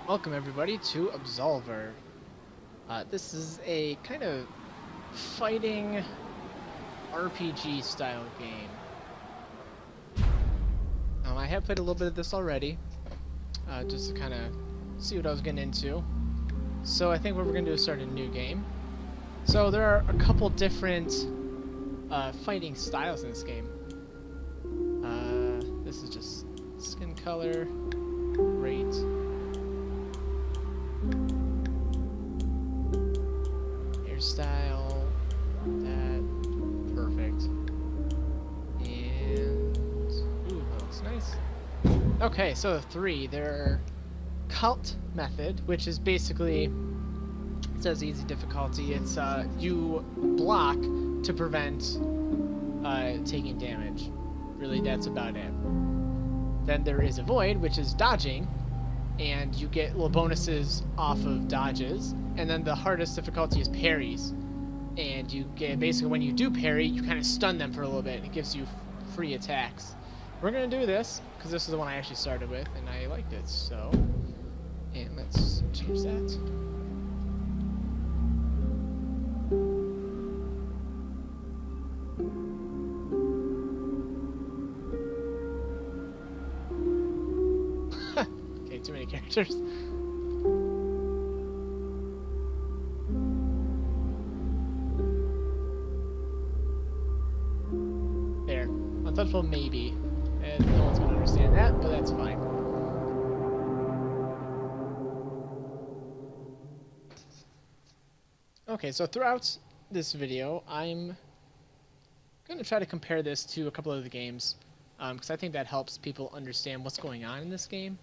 Welcome everybody to Absolver. This is a kind of fighting RPG style game. I have played a little bit of this already, just to kind of see what I was getting into. So I think what we're going to do is start a new game. So there are a couple different fighting styles in this game. This is just skin color, great. Style, that, perfect, and ooh, that looks nice. Okay, so the three, they're cult method, which is basically, it says easy difficulty, it's you block to prevent taking damage. Really, that's about it. Then there is avoid, which is dodging, and you get little bonuses off of dodges. And then the hardest difficulty is parries, and you get basically when you do parry, you kind of stun them for a little bit, and it gives you free attacks. We're gonna do this because this is the one I actually started with, and I liked it. So, and let's change that. Okay, too many characters. Untouchable, maybe. And no one's gonna understand that, but that's fine. Okay, so throughout this video, I'm gonna try to compare this to a couple of the games, because I think that helps people understand what's going on in this game.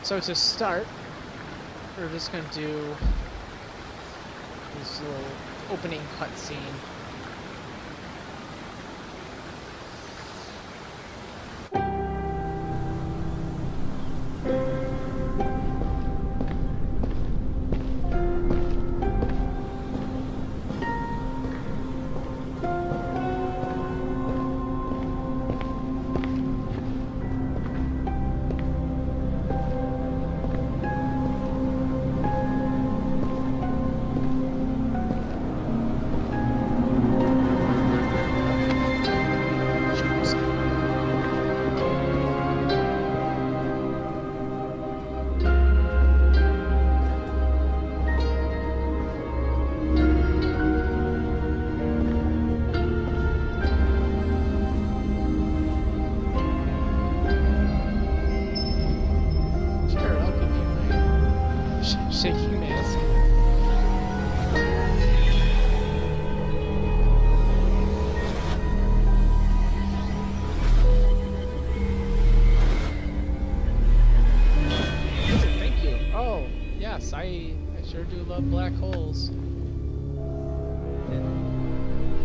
So to start, we're just gonna do this little opening cutscene. Shaking mask. Thank you. Oh, yes, I sure do love black holes. And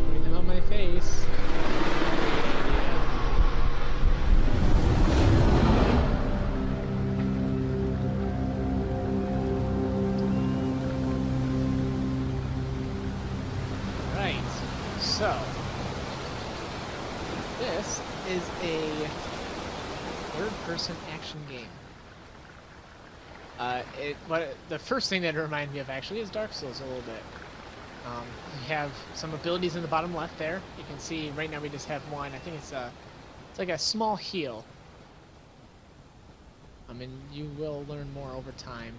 putting them on my face. So, this is a third-person action game. The first thing that it reminded me of actually is Dark Souls a little bit. You have some abilities in the bottom left there. You can see right now we just have one. I think it's like a small heal. And you will learn more over time.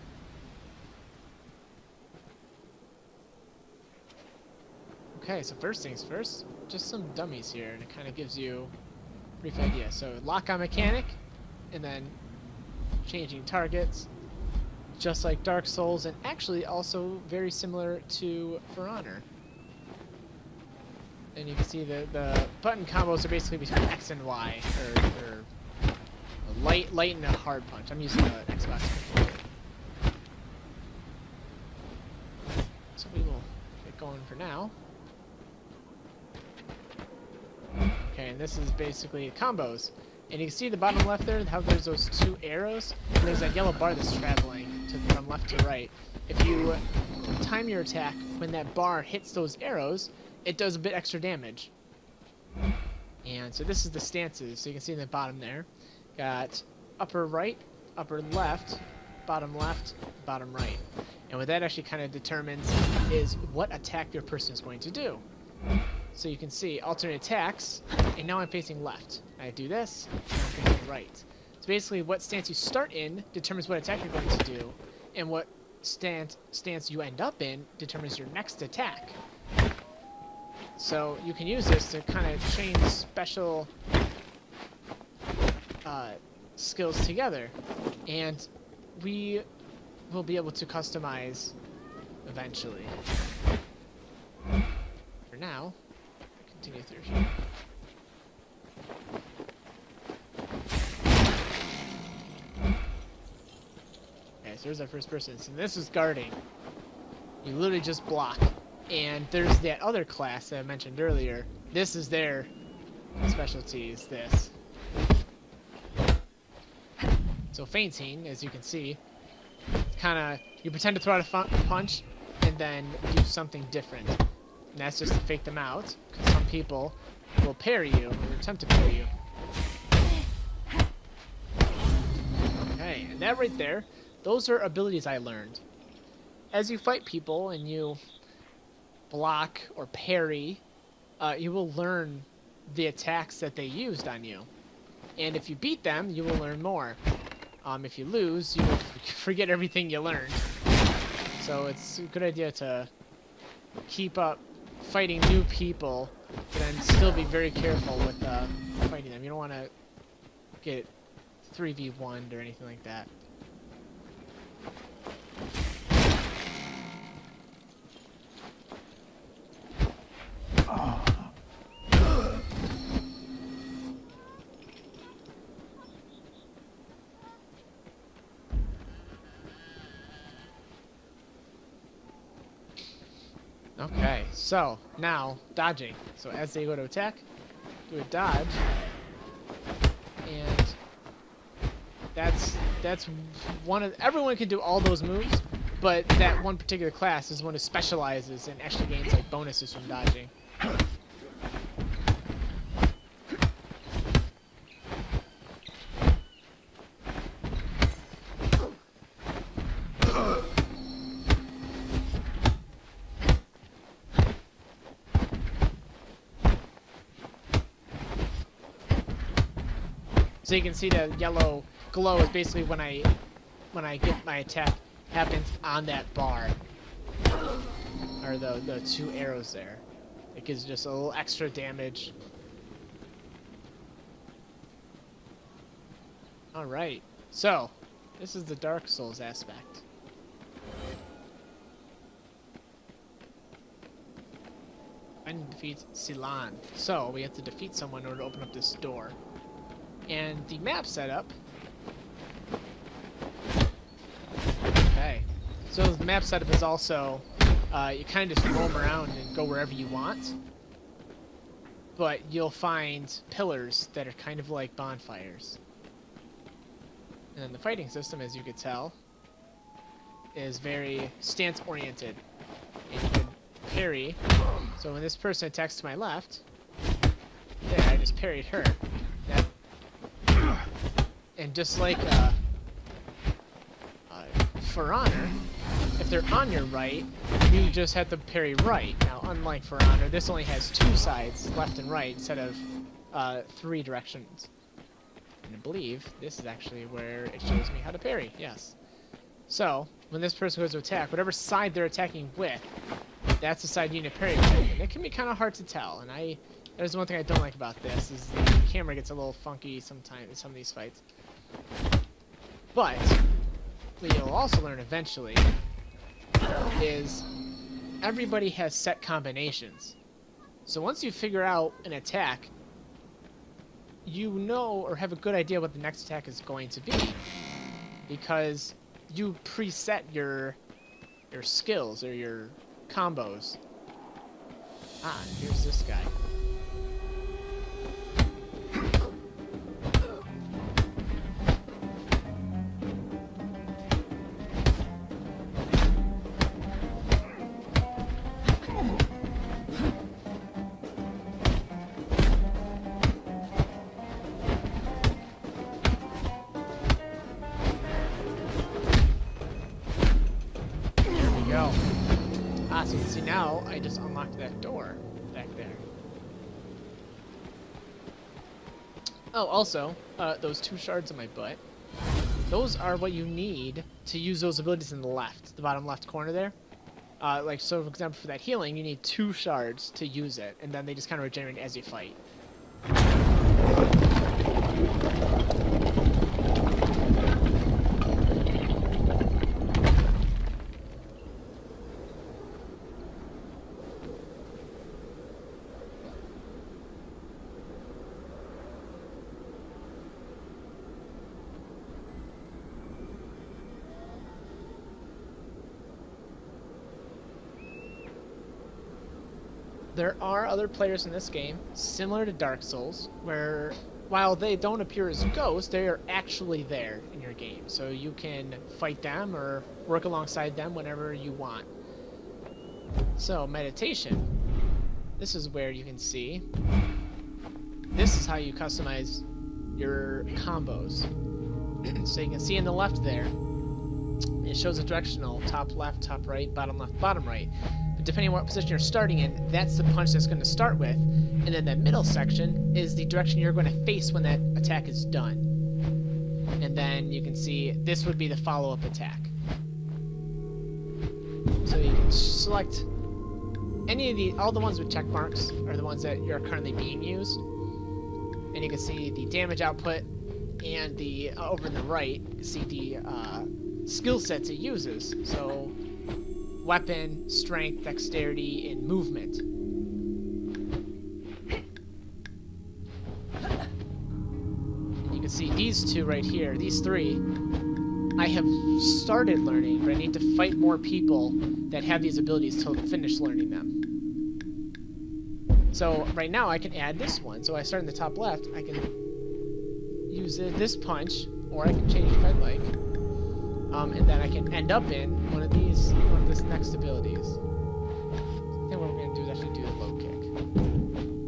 Okay, so first things first, just some dummies here, and it kind of gives you a brief idea. So lock-on mechanic, and then changing targets, just like Dark Souls, and actually also very similar to For Honor. And you can see the button combos are basically between X and Y, or a light and a hard punch. I'm using the Xbox controller. So we will get going for now. Okay, and this is basically combos. And you can see the bottom left there, how there's those two arrows, and there's that yellow bar that's traveling from left to right. If you time your attack when that bar hits those arrows, it does a bit extra damage. And so this is the stances. So you can see in the bottom there, got upper right, upper left, bottom right. And what that actually kind of determines is what attack your person is going to do. So you can see alternate attacks, and now I'm facing left. I do this, and I'm facing right. So basically what stance you start in determines what attack you're going to do, and what stance you end up in determines your next attack. So you can use this to kind of chain special skills together, and we will be able to customize eventually. For now, continue through here. Okay, so there's our first person. So this is guarding. You literally just block. And there's that other class that I mentioned earlier. This is their specialty, is this. So feinting, as you can see, kind of, you pretend to throw out a punch and then do something different. And that's just to fake them out, because some people will parry you, or attempt to parry you. Okay, and that right there, those are abilities I learned. As you fight people and you block or parry, you will learn the attacks that they used on you. And if you beat them, you will learn more. If you lose, you will forget everything you learned. So it's a good idea to keep up fighting new people, but then still be very careful with fighting them. You don't want to get 3v1'd or anything like that. Okay, so now dodging. So as they go to attack, do a dodge, and that's one of, everyone can do all those moves, but that one particular class is one who specializes and actually gains like bonuses from dodging. So you can see the yellow glow is basically when I get my attack happens on that bar, or the two arrows there. It gives just a little extra damage. All right, so this is the Dark Souls aspect. And defeat Silan. So we have to defeat someone in order to open up this door. And the map setup. Okay. So the map setup is also, you kind of just roam around and go wherever you want. But you'll find pillars that are kind of like bonfires. And then the fighting system, as you could tell, is very stance-oriented. And you can parry. So when this person attacks to my left, there, I just parried her. And just like For Honor, if they're on your right, you just have to parry right. Now, unlike For Honor, this only has two sides, left and right, instead of 3 directions. And I believe this is actually where it shows me how to parry, yes. So, when this person goes to attack, whatever side they're attacking with, that's the side you need to parry with. And it can be kind of hard to tell, and there's one thing I don't like about this, is the camera gets a little funky sometimes in some of these fights. But what you'll also learn eventually is everybody has set combinations. So once you figure out an attack, you know or have a good idea what the next attack is going to be, because you preset your skills or your combos. Ah, here's this guy. I just unlocked that door back there. Oh, also, those 2 shards in my butt. Those are what you need to use those abilities in the left, the bottom left corner there. Like, so for example, for that healing, you need 2 shards to use it, and then they just kind of regenerate as you fight. There are other players in this game, similar to Dark Souls, where while they don't appear as ghosts, they are actually there in your game. So you can fight them or work alongside them whenever you want. So, meditation. This is where you can see. This is how you customize your combos. So you can see in the left there, it shows a directional, top left, top right, bottom left, bottom right. Depending on what position you're starting in, that's the punch that's going to start with. And then that middle section is the direction you're going to face when that attack is done. And then you can see this would be the follow-up attack. So you can select any of all the ones with check marks are the ones that are currently being used. And you can see the damage output, and the over on the right, you can see the skill sets it uses. So weapon, strength, dexterity, and movement. And you can see these 2 right here, these 3, I have started learning, but I need to fight more people that have these abilities to finish learning them. So right now I can add this one. So I start in the top left, I can use this punch, or I can change if I'd like. And then I can end up in one of this next abilities. I think what we're going to do is actually do a low kick.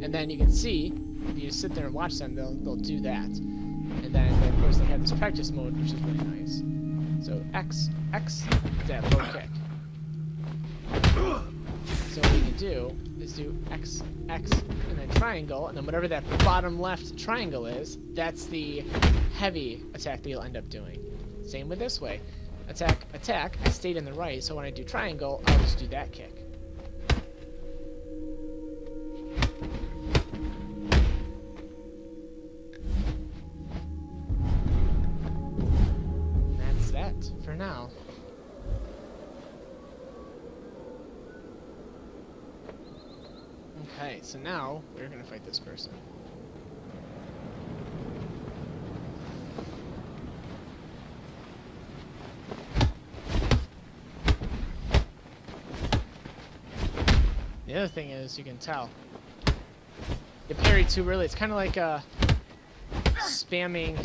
And then you can see, if you just sit there and watch them, they'll do that. And then, of course, they have this practice mode, which is really nice. So X, that low kick. So what you can do is do X, and then triangle, and then whatever that bottom left triangle is, that's the heavy attack that you'll end up doing. Same with this way. Attack, I stayed in the right, so when I do triangle, I'll just do that kick. And that's that for now. Okay, so now we're gonna fight this person. The other thing is, you can tell, you parry too early. It's kind of like spamming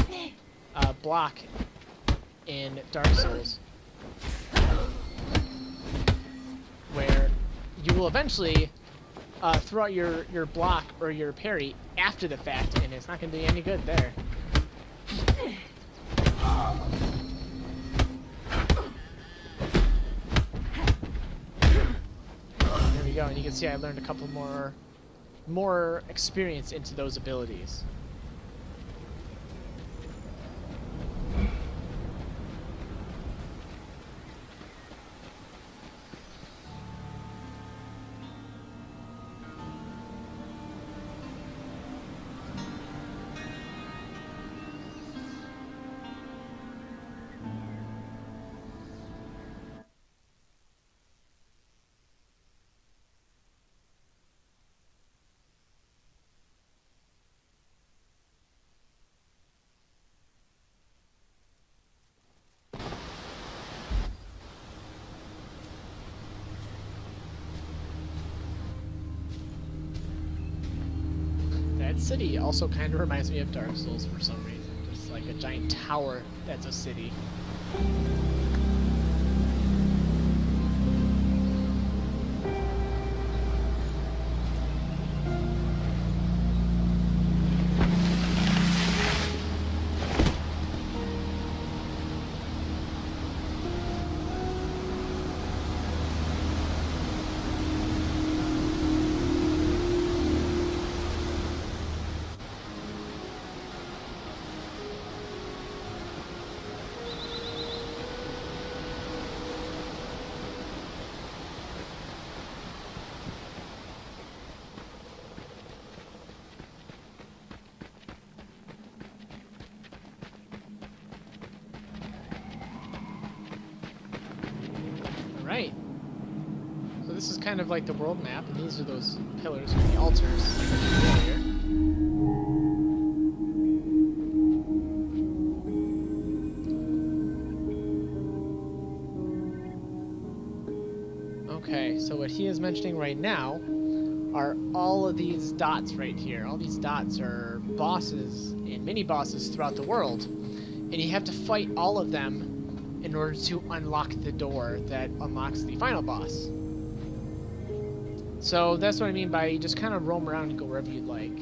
block in Dark Souls, where you will eventually throw out your block or your parry after the fact, and it's not going to do any good there. Go, and you can see I learned a couple more experience into those abilities. That city also kind of reminds me of Dark Souls for some reason. Just like a giant tower that's a city. this is kind of like the world map, and these are those pillars with the altars like I mentioned earlier. Okay, so what he is mentioning right now are all of these dots right here. All these dots are bosses and mini-bosses throughout the world. And you have to fight all of them in order to unlock the door that unlocks the final boss. So that's what I mean by you just kind of roam around and go wherever you'd like.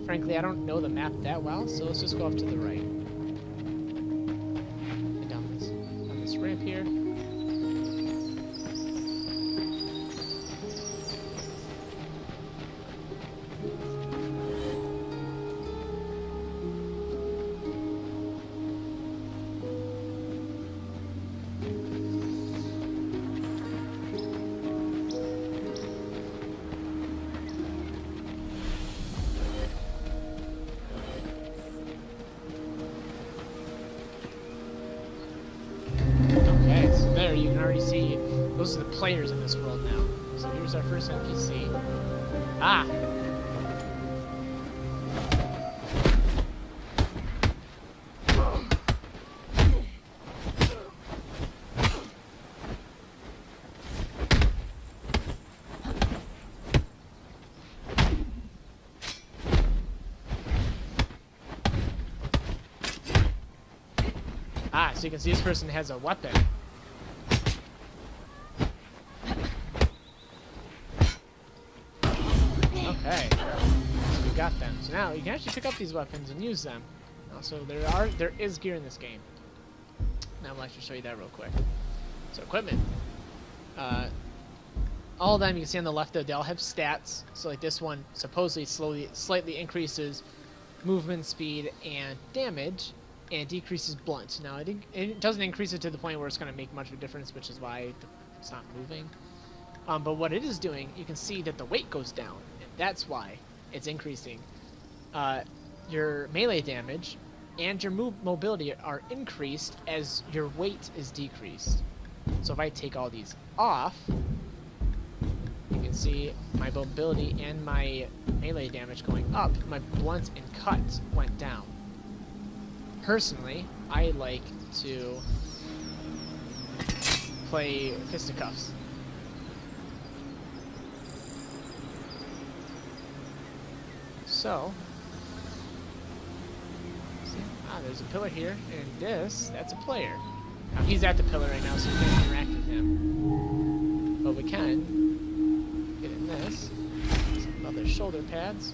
Frankly, I don't know the map that well, so let's just go off to the right. And down this ramp here. You can already see those are the players in this world now. So here's our first NPC. Ah! Ah, so you can see this person has a weapon. Okay, so we got them. So now you can actually pick up these weapons and use them. Also, there is gear in this game. Now I'll actually show you that real quick. So equipment. All of them you can see on the left there, they all have stats. So like this one supposedly slightly increases movement speed and damage, and decreases blunt. Now it doesn't increase it to the point where it's going to make much of a difference, which is why it's not moving. But what it is doing, you can see that the weight goes down. That's why it's increasing. Your melee damage and your mobility are increased as your weight is decreased. So if I take all these off, you can see my mobility and my melee damage going up. My blunt and cut went down. Personally, I like to play fisticuffs. So, see, there's a pillar here, and that's a player. Now he's at the pillar right now, so we can't interact with him. But we can get in this. Some other shoulder pads.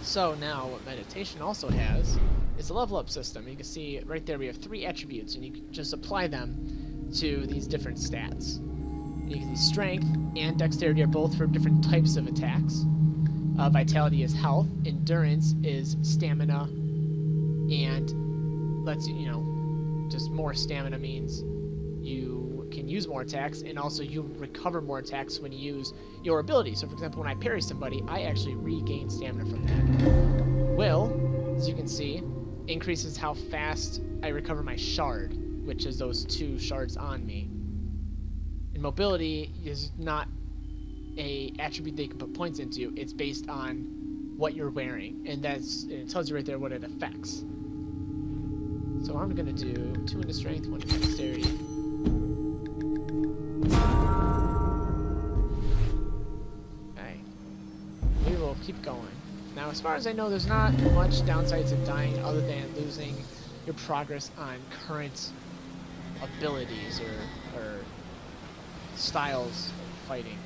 So now, what meditation also has is a level up system. You can see right there we have 3 attributes, and you can just apply them to these different stats. You can see strength and dexterity are both for different types of attacks. Vitality is health, endurance is stamina, and lets you, just more stamina means you can use more attacks, and also you recover more attacks when you use your ability. So for example, when I parry somebody, I actually regain stamina from that. Will, as you can see, increases how fast I recover my shard, which is those 2 shards on me. And mobility is not a attribute they can put points into. It's based on what you're wearing, and it tells you right there what it affects. So I'm gonna do 2 into strength, 1 into dexterity. Okay, we will keep going. Now, as far as I know, there's not much downsides of dying other than losing your progress on current abilities or styles of fighting.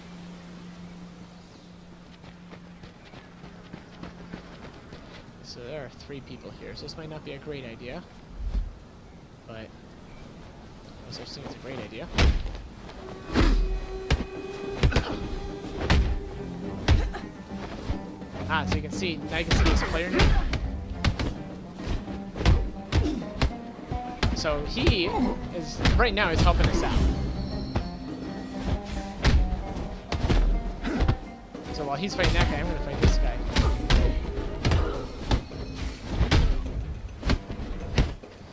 So there are 3 people here, so this might not be a great idea, but no such thing as a great idea. So you can see, now you can see there's a player now. So he is, right now, he's helping us out. So while he's fighting that guy, I'm going to fight this guy.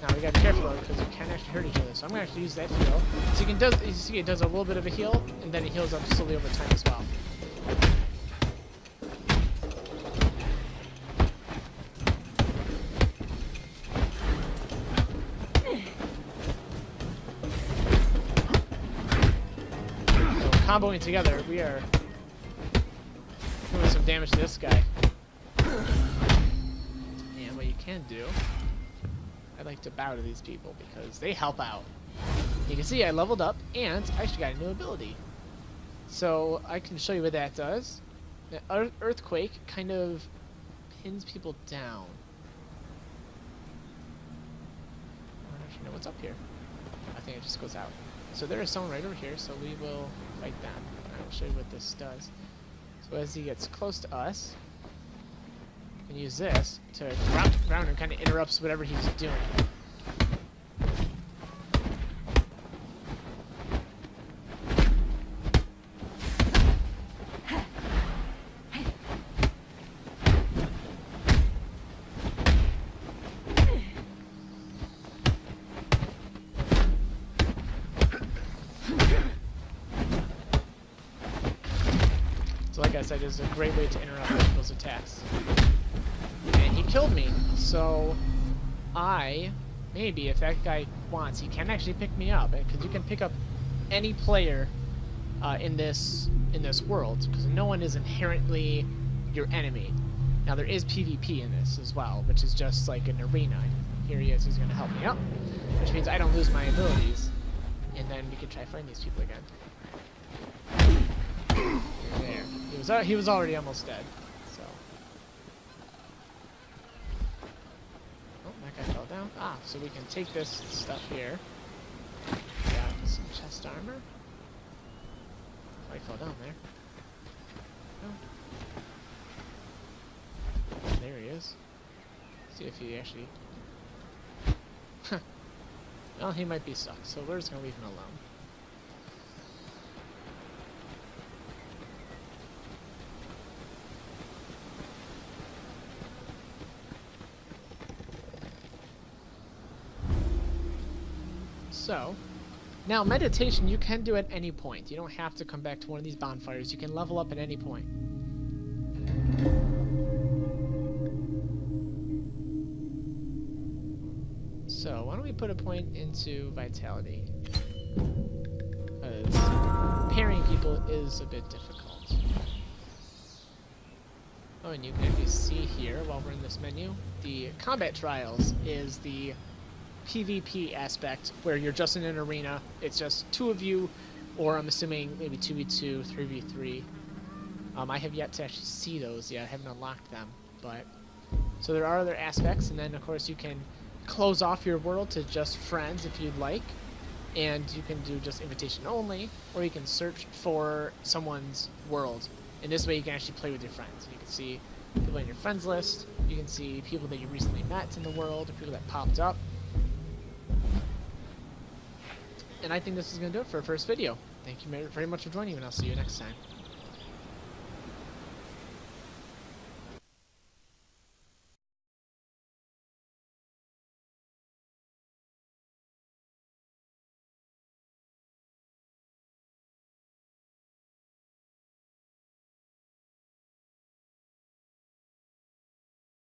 Now we gotta be careful though, because we can actually hurt each other. So I'm gonna actually use that heal. So you see it does a little bit of a heal, and then it heals up slowly over time as well. So comboing together, we are doing some damage to this guy. And what you can do, I like to bow to these people because they help out. You can see I leveled up and I actually got a new ability. So I can show you what that does. The earthquake kind of pins people down. I don't actually know what's up here. I think it just goes out. So there is someone right over here, so we will fight them. I will show you what this does. So as he gets close to us, we can use this to ground him, kind of interrupts whatever he's doing. Like I said, is a great way to interrupt people's attacks. And he killed me, so maybe if that guy wants, he can actually pick me up, because you can pick up any player in this world, because no one is inherently your enemy. Now there is PvP in this as well, which is just like an arena. Here he is, he's going to help me out, which means I don't lose my abilities, and then we can try fighting these people again. There. He was already almost dead, so. Oh, that guy fell down. Ah, so we can take this stuff here. Got some chest armor. Oh, he fell down there. Oh. There he is. See if he actually... Well, he might be stuck, so we're just gonna leave him alone. So, now meditation you can do at any point. You don't have to come back to one of these bonfires. You can level up at any point. So, why don't we put a point into vitality? Because pairing people is a bit difficult. Oh, and you can actually see here, while we're in this menu, the combat trials is the PvP aspect where you're just in an arena. It's just two of you, or I'm assuming maybe 2v2, 3v3. I have yet to actually see those yet. I haven't unlocked them, but so there are other aspects, and then of course you can close off your world to just friends if you'd like, and you can do just invitation only, or you can search for someone's world, and this way you can actually play with your friends. You can see people in your friends list. You can see people that you recently met in the world, or people that popped up. And I think this is going to do it for our first video. Thank you very much for joining me, and I'll see you next time.